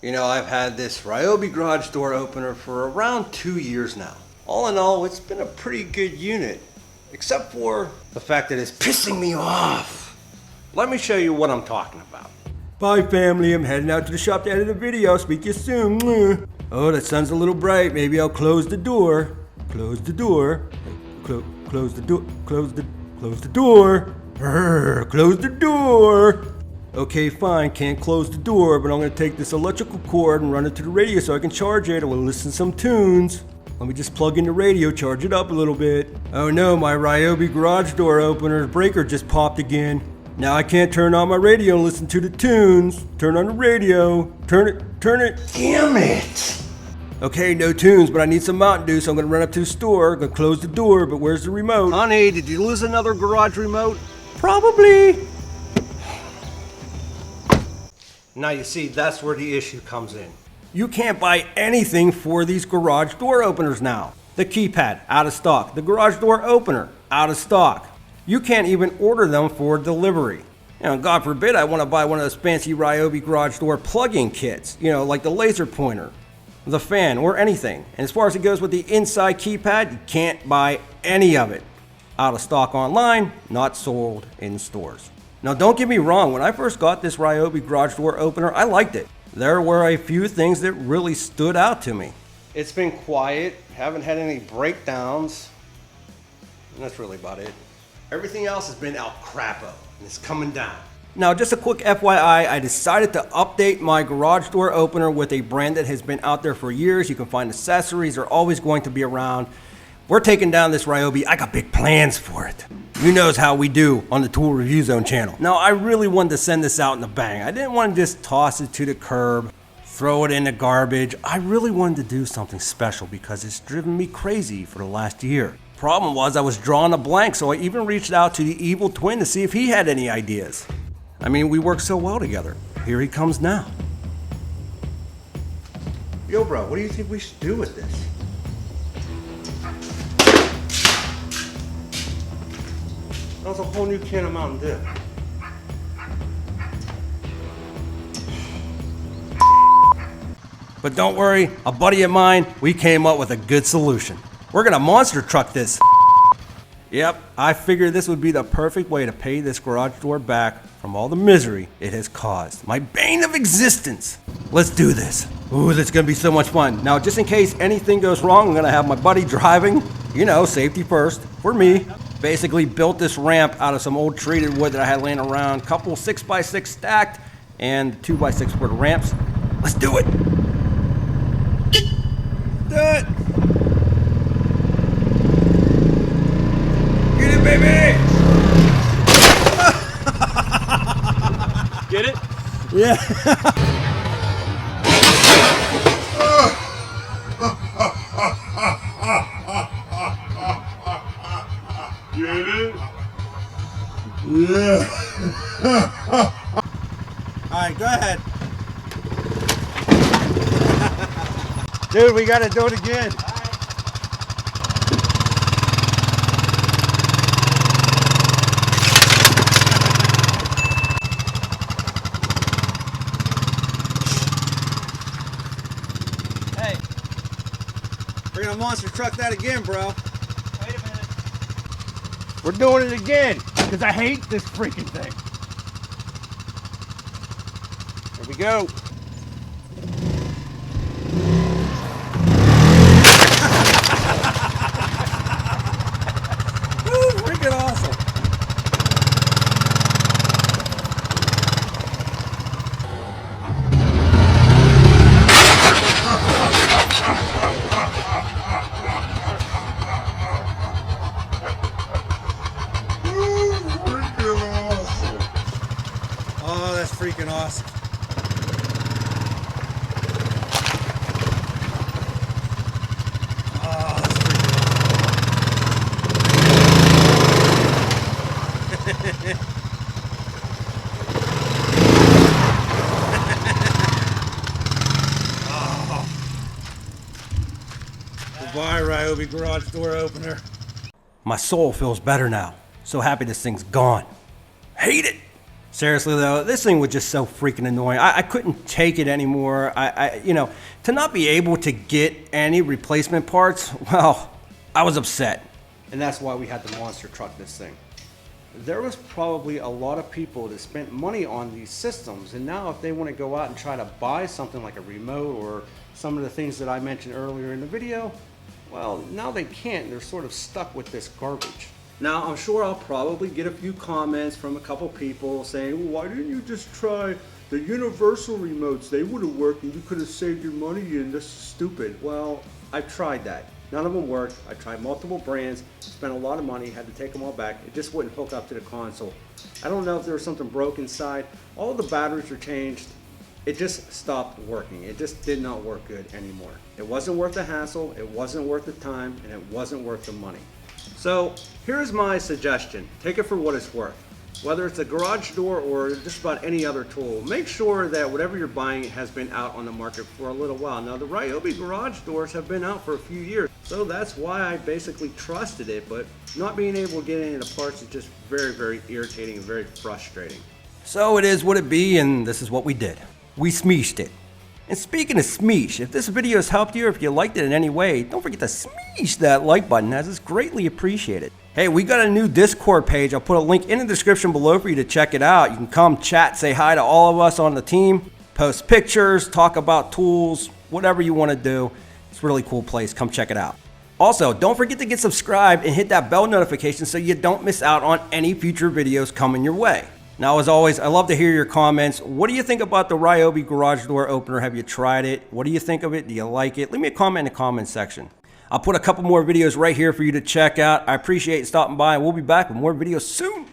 You know, I've had this Ryobi garage door opener for around 2 years now. All in all, it's been a pretty good unit, except for the fact that it's pissing me off. Let me show you what I'm talking about. Bye family, I'm heading out to the shop to edit a video. Speak to you soon. Oh, that sun's a little bright. Maybe I'll close the door. Close the door. Close the door. Close the door. Close the door. Okay, fine, can't close the door, but I'm gonna take this electrical cord and run it to the radio so I can charge it. I will listen to some tunes. Let me just plug in the radio, charge it up a little bit. Oh no, my Ryobi garage door opener's breaker just popped again. Now I can't turn on my radio and listen to the tunes. Turn on the radio. Turn it. Damn it! Okay, no tunes, but I need some Mountain Dew, so I'm gonna run up to the store, gonna close the door, but where's the remote? Honey, did you lose another garage remote? Probably. Now you see, that's where the issue comes in. You can't buy anything for these garage door openers now. The keypad, out of stock. The garage door opener, out of stock. You can't even order them for delivery. You know, God forbid I want to buy one of those fancy Ryobi garage door plug-in kits, you know, like the laser pointer, the fan, or anything. And as far as it goes with the inside keypad, you can't buy any of it. Out of stock online, not sold in stores. Now don't get me wrong, when I first got this Ryobi garage door opener, I liked it. There were a few things that really stood out to me. It's been quiet, haven't had any breakdowns, and that's really about it. Everything else has been El Crapo, and it's coming down. Now just a quick FYI, I decided to update my garage door opener with a brand that has been out there for years. You can find accessories, they're always going to be around. We're taking down this Ryobi. I got big plans for it. You knows how we do on the Tool Review Zone channel. Now, I really wanted to send this out in a bang. I didn't want to just toss it to the curb, throw it in the garbage. I really wanted to do something special because it's driven me crazy for the last year. Problem was I was drawing a blank, so I even reached out to the evil twin to see if he had any ideas. I mean, we work so well together. Here he comes now. Yo, bro, what do you think we should do with this? That was a whole new can of Mountain Dew. But don't worry, a buddy of mine, we came up with a good solution. We're gonna monster truck this. Yep, I figured this would be the perfect way to pay this garage door back from all the misery it has caused. My bane of existence. Let's do this. Ooh, that's gonna be so much fun. Now, just in case anything goes wrong, I'm gonna have my buddy driving. You know, safety first, for me. Basically built this ramp out of some old treated wood that I had laying around. Couple 6x6 stacked and 2x6 for the ramps. Let's do it. Do it. Get it, baby. Get it? Yeah. Get it? Yeah. Alright, go ahead. Dude, we gotta do it again. Hey, we're gonna monster truck that again, bro. Wait a minute. We're doing it again, because I hate this freaking thing. Here we go. Woo, freaking awesome. Oh, that's freaking awesome. Oh, that's freaking awesome. Oh. Goodbye, Ryobi garage door opener. My soul feels better now. So happy this thing's gone. Hate it. Seriously though, this thing was just so freaking annoying. I couldn't take it anymore. To not be able to get any replacement parts, well, I was upset. And that's why we had to monster truck this thing. There was probably a lot of people that spent money on these systems, and now if they want to go out and try to buy something like a remote or some of the things that I mentioned earlier in the video, well, now they can't. They're sort of stuck with this garbage. Now, I'm sure I'll probably get a few comments from a couple people saying, well, why didn't you just try the universal remotes? They would have worked and you could have saved your money, and this is stupid. Well, I've tried that. None of them worked. I tried multiple brands, spent a lot of money, had to take them all back. It just wouldn't hook up to the console. I don't know if there was something broke inside. All the batteries were changed. It just stopped working. It just did not work good anymore. It wasn't worth the hassle, it wasn't worth the time, and it wasn't worth the money. So here's my suggestion. Take it for what it's worth. Whether it's a garage door or just about any other tool, make sure that whatever you're buying has been out on the market for a little while. Now the Ryobi garage doors have been out for a few years, so that's why I basically trusted it, but not being able to get any of the parts is just very, very irritating and very frustrating. So it is what it be, and this is what we did. We smeeshed it. And speaking of smeesh, if this video has helped you or if you liked it in any way, don't forget to smeesh that like button, as it's greatly appreciated. Hey, we got a new Discord page. I'll put a link in the description below for you to check it out. You can come chat, say hi to all of us on the team, post pictures, talk about tools, whatever you want to do. It's a really cool place. Come check it out. Also, don't forget to get subscribed and hit that bell notification so you don't miss out on any future videos coming your way. Now, as always, I love to hear your comments. What do you think about the Ryobi garage door opener? Have you tried it? What do you think of it? Do you like it? Leave me a comment in the comments section. I'll put a couple more videos right here for you to check out. I appreciate you stopping by, and we'll be back with more videos soon.